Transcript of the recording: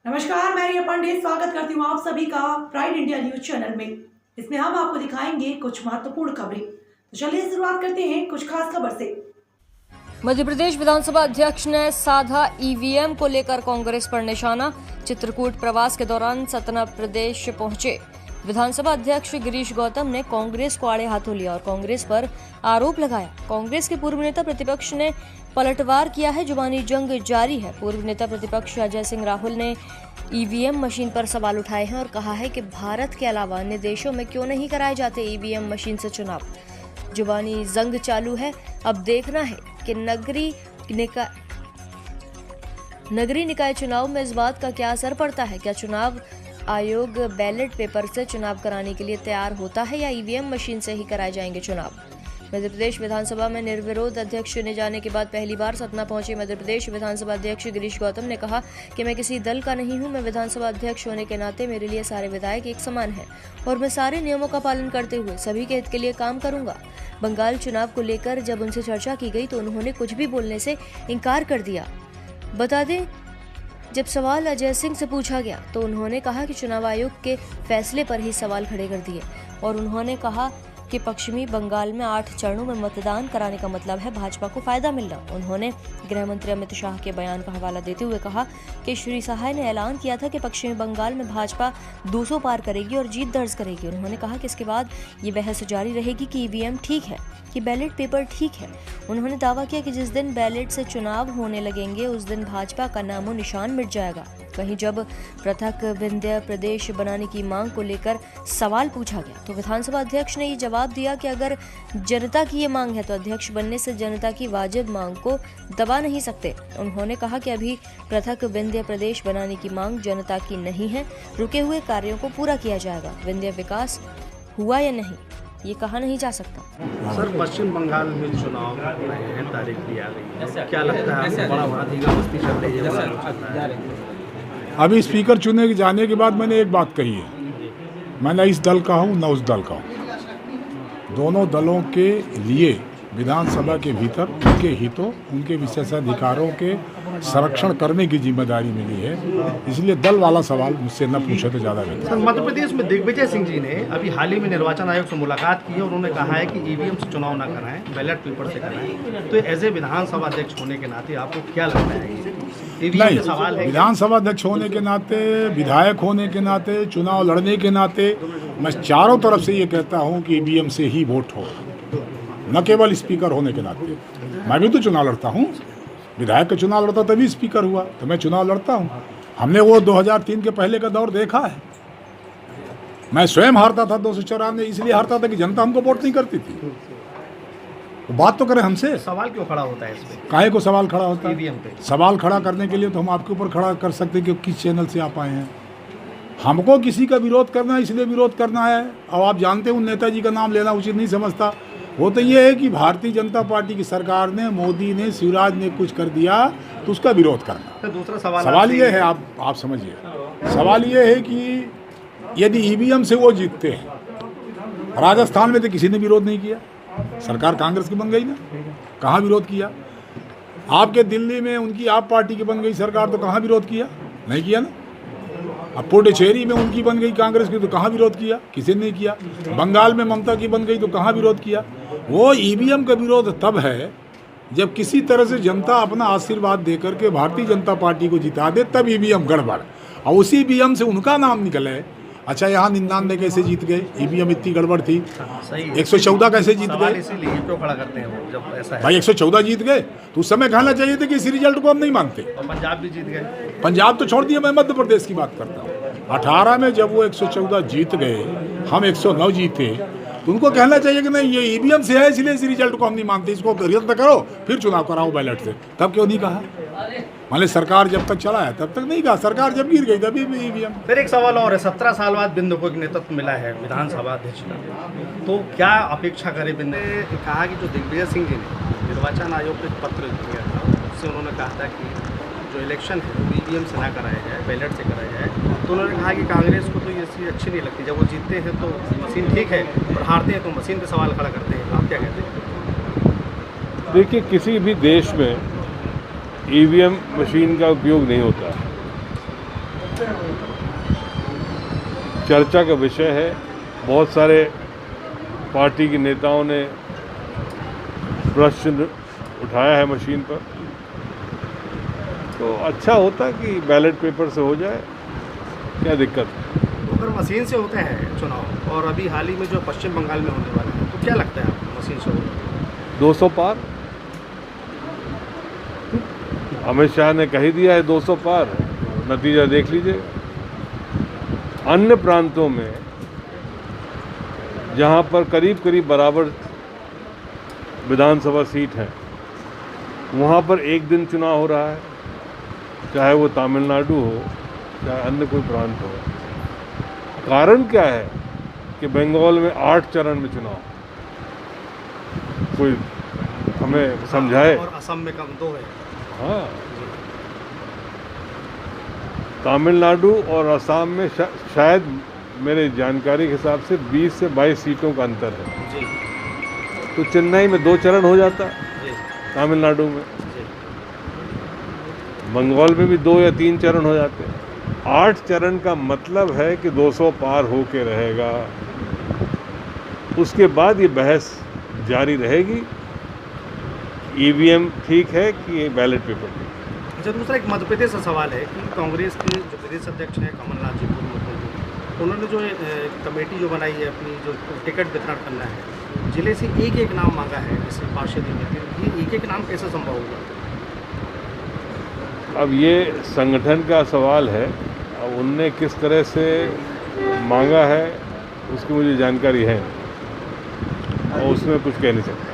नमस्कार, मैं रिया पांडे स्वागत करती हूँ आप सभी का प्राइड इंडिया न्यूज चैनल में। इसमें हम आपको दिखाएंगे कुछ महत्वपूर्ण खबरें। तो चलिए शुरुआत करते हैं कुछ खास खबर से। मध्य प्रदेश विधानसभा अध्यक्ष ने साधा ईवीएम को लेकर कांग्रेस पर निशाना। चित्रकूट प्रवास के दौरान सतना प्रदेश पहुंचे विधानसभा अध्यक्ष गिरीश गौतम ने कांग्रेस को आड़े हाथों लिया और कांग्रेस पर आरोप लगाया। कांग्रेस के पूर्व नेता प्रतिपक्ष ने पलटवार किया है, जुबानी जंग जारी है। पूर्व नेता प्रतिपक्ष अजय सिंह राहुल ने ईवीएम मशीन पर सवाल उठाए हैं और कहा है कि भारत के अलावा अन्य देशों में क्यों नहीं कराए जाते ईवीएम मशीन से चुनाव। जुबानी जंग चालू है। अब देखना है कि नगरीय निकाय चुनाव में इस बात का क्या असर पड़ता है। क्या चुनाव आयोग बैलेट पेपर से चुनाव कराने के लिए तैयार होता है या ईवीएम मशीन से ही कराए जाएंगे चुनाव। मध्य प्रदेश विधानसभा में निर्विरोध अध्यक्ष चुने जाने के बाद पहली बार सतना पहुंचे मध्य प्रदेश विधानसभा अध्यक्ष गिरीश गौतम ने कहा कि मैं किसी दल का नहीं हूं। मैं विधानसभा अध्यक्ष होने के नाते मेरे लिए सारे विधायक एक समान हैं और मैं सारे नियमों का पालन करते हुए सभी के हित के लिए काम करूंगा। बंगाल चुनाव को लेकर जब उनसे चर्चा की गई तो उन्होंने कुछ भी बोलने से इनकार कर दिया। बता दें, जब सवाल अजय सिंह से पूछा गया तो उन्होंने कहा कि चुनाव आयोग के फैसले पर ही सवाल खड़े कर दिए और उन्होंने कहा कि पश्चिमी बंगाल में 8 चरणों में मतदान कराने का मतलब है भाजपा को फायदा मिलना। उन्होंने गृह मंत्री अमित शाह के बयान का हवाला देते हुए कहा कि श्री शाह ने ऐलान किया था कि पश्चिमी बंगाल में भाजपा 200 पार करेगी और जीत दर्ज करेगी। उन्होंने कहा कि इसके बाद ये बहस जारी रहेगी कि ईवीएम ठीक है कि बैलेट पेपर ठीक है। उन्होंने दावा किया कि जिस दिन बैलेट से चुनाव होने लगेंगे उस दिन भाजपा का नामो निशान मिट जाएगा। वहीं जब पृथक विंध्य प्रदेश बनाने की मांग को लेकर सवाल पूछा गया तो विधानसभा अध्यक्ष ने ये जवाब दिया कि अगर जनता की ये मांग है तो अध्यक्ष बनने से जनता की वाजिब मांग को दबा नहीं सकते। उन्होंने कहा कि अभी पृथक विंध्य प्रदेश बनाने की मांग जनता की नहीं है, रुके हुए कार्यों को पूरा किया जाएगा। विंध्य विकास हुआ या नहीं ये कहा नहीं जा सकता। सर, पश्चिम बंगाल में चुनाव हैं, तारीख दी आ गई है, क्या लगता है बड़ा धींगा मस्ती चल रही है? अभी स्पीकर चुने जाने के बाद मैंने एक बात कही है, मैं न इस दल का हूँ न उस दल का हूँ। दोनों दलों के लिए विधानसभा के भीतर उनके हितों, उनके विशेषाधिकारों के संरक्षण करने की जिम्मेदारी मिली है, इसलिए दल वाला सवाल मुझसे न पूछे तो ज़्यादा बेहतर। सर, मध्य प्रदेश में दिग्विजय सिंह जी ने अभी हाल ही में निर्वाचन आयोग से मुलाकात की है। उन्होंने कहा है कि ईवीएम से चुनाव ना कराएं, बैलेट पेपर से कराएं। तो एज ए विधानसभा अध्यक्ष होने के नाते आपको क्या लगता है? नहीं, विधानसभा अध्यक्ष होने के नाते, विधायक होने के नाते, चुनाव लड़ने के नाते मैं चारों तरफ से ये कहता हूँ कि ईवीएम से ही वोट हो, न केवल स्पीकर होने के नाते। मैं भी तो चुनाव लड़ता हूँ, विधायक का चुनाव लड़ता तभी स्पीकर हुआ, तो मैं चुनाव लड़ता हूँ। हमने वो 2003 के पहले का दौर देखा है। मैं स्वयं हारता था 294, इसलिए हारता था कि जनता हमको वोट नहीं करती थी। तो बात तो करें हमसे। सवाल क्यों खड़ा होता है इसमें? काहे को सवाल खड़ा होता है? ईवीएम पे सवाल खड़ा करने के लिए तो हम आपके ऊपर खड़ा कर सकते हैं कि किस चैनल से आप आए हैं। हमको किसी का विरोध करना है, इसलिए विरोध करना है। और आप जानते हैं, उन नेताजी का नाम लेना उचित नहीं समझता। वो तो ये है कि भारतीय जनता पार्टी की सरकार ने, मोदी ने, शिवराज ने कुछ कर दिया तो उसका विरोध करना। तो दूसरा सवाल ये है, आप समझिए, सवाल ये है कि यदि ईवीएम से वो जीतते हैं, राजस्थान में तो किसी ने विरोध नहीं किया, सरकार कांग्रेस की बन गई ना, कहाँ विरोध किया? आपके दिल्ली में उनकी आप पार्टी की बन गई सरकार, तो कहाँ विरोध किया? नहीं किया ना। अब पुडुचेरी में उनकी बन गई कांग्रेस की, तो कहाँ विरोध किया? किसी ने नहीं किया। बंगाल में ममता की बन गई तो कहाँ विरोध किया? वो ईवीएम का विरोध तब है जब किसी तरह से जनता अपना आशीर्वाद देकर के भारतीय जनता पार्टी को जिता दे, तब ईवीएम गड़बड़। और उसी ईवीएम से उनका नाम निकले। अच्छा, यहाँ 99 कैसे जीत गए? ईवीएम इतनी गड़बड़ थी। 114 कैसे जीत गए? इसीलिए क्यों खड़ा करते हैं वो, जब ऐसा है? भाई 114 जीत गए तो उस समय कहना चाहिए था कि इस रिजल्ट को हम नहीं मानते। और पंजाब भी जीत गए। पंजाब तो छोड़ दिया, मैं मध्य प्रदेश की बात करता हूँ। 18 में जब वो 114 जीत गए, हम 109 जीते, तो उनको कहना चाहिए कि नहीं, ये ईवीएम से है इसलिए इस रिजल्ट को हम नहीं मानते, इसको रद्द करो फिर चुनाव कराओ बैलेट से। तब क्यों नहीं कहा? मान सरकार जब तक चला है तब तक नहीं कहा, सरकार जब गिर गई तभी ईवीएम। फिर एक सवाल और है, 17 साल बाद बिंदु को एक नेतृत्व मिला है विधानसभा अध्यक्ष का, तो क्या अपेक्षा करे बिंदु? कहा कि जो दिग्विजय सिंह जी ने निर्वाचन आयोग को एक पत्र दिया था, उससे उन्होंने कहा था कि जो इलेक्शन है वो ईवीएम से ना कराया जाए, बैलेट से कराया जाए। तो उन्होंने कहा कि कांग्रेस को तो ये चीज़ अच्छी नहीं लगती, जब वो जीतते हैं तो मशीन ठीक है और हारते हैं तो मशीन पे सवाल खड़ा करते हैं। आप क्या कहते हैं? देखिए, किसी भी देश में ईवीएम मशीन का उपयोग नहीं होता। चर्चा का विषय है। बहुत सारे पार्टी के नेताओं ने प्रश्न उठाया है मशीन पर, तो अच्छा होता कि बैलेट पेपर से हो जाए, क्या दिक्कत है। तो अगर मशीन से होते हैं चुनाव और अभी हाल ही में जो पश्चिम बंगाल में होने वाला है, तो क्या लगता है आपको मशीन से होगा? 200 पार, अमित शाह ने कह ही दिया है 200 पार, नतीजा देख लीजिए। अन्य प्रांतों में जहां पर करीब करीब बराबर विधानसभा सीट हैं, वहां पर एक दिन चुनाव हो रहा है, चाहे वो तमिलनाडु हो चाहे अन्य कोई प्रांत हो। कारण क्या है कि बंगाल में 8 चरण में चुनाव, कोई हमें समझाए। और असम में कम 2 है। हाँ, तमिलनाडु और असम में शायद मेरे जानकारी के हिसाब से 20 से 22 सीटों का अंतर है। जी तो चेन्नई में 2 चरण हो जाता, जी तमिलनाडु में, जी। बंगाल में भी 2 या 3 चरण हो जाते हैं। 8 चरण का मतलब है कि 200 पार होके रहेगा। उसके बाद ये बहस जारी रहेगी, ईवीएम ठीक है कि ये बैलेट पेपर ठीक है। अच्छा, दूसरा एक मध्य प्रदेश का सवाल है कि कांग्रेस के जो प्रदेश अध्यक्ष हैं कमलनाथ जी, पूर्व मुख्यमंत्री, उन्होंने जो कमेटी जो बनाई है अपनी, जो टिकट वितरण करना है, जिले से एक नाम मांगा है, जैसे पार्षद ये एक नाम कैसे संभव होगा? अब ये संगठन का सवाल है, अब उनने किस तरह से मांगा है उसकी मुझे जानकारी है और उसमें कुछ कह नहीं सकता।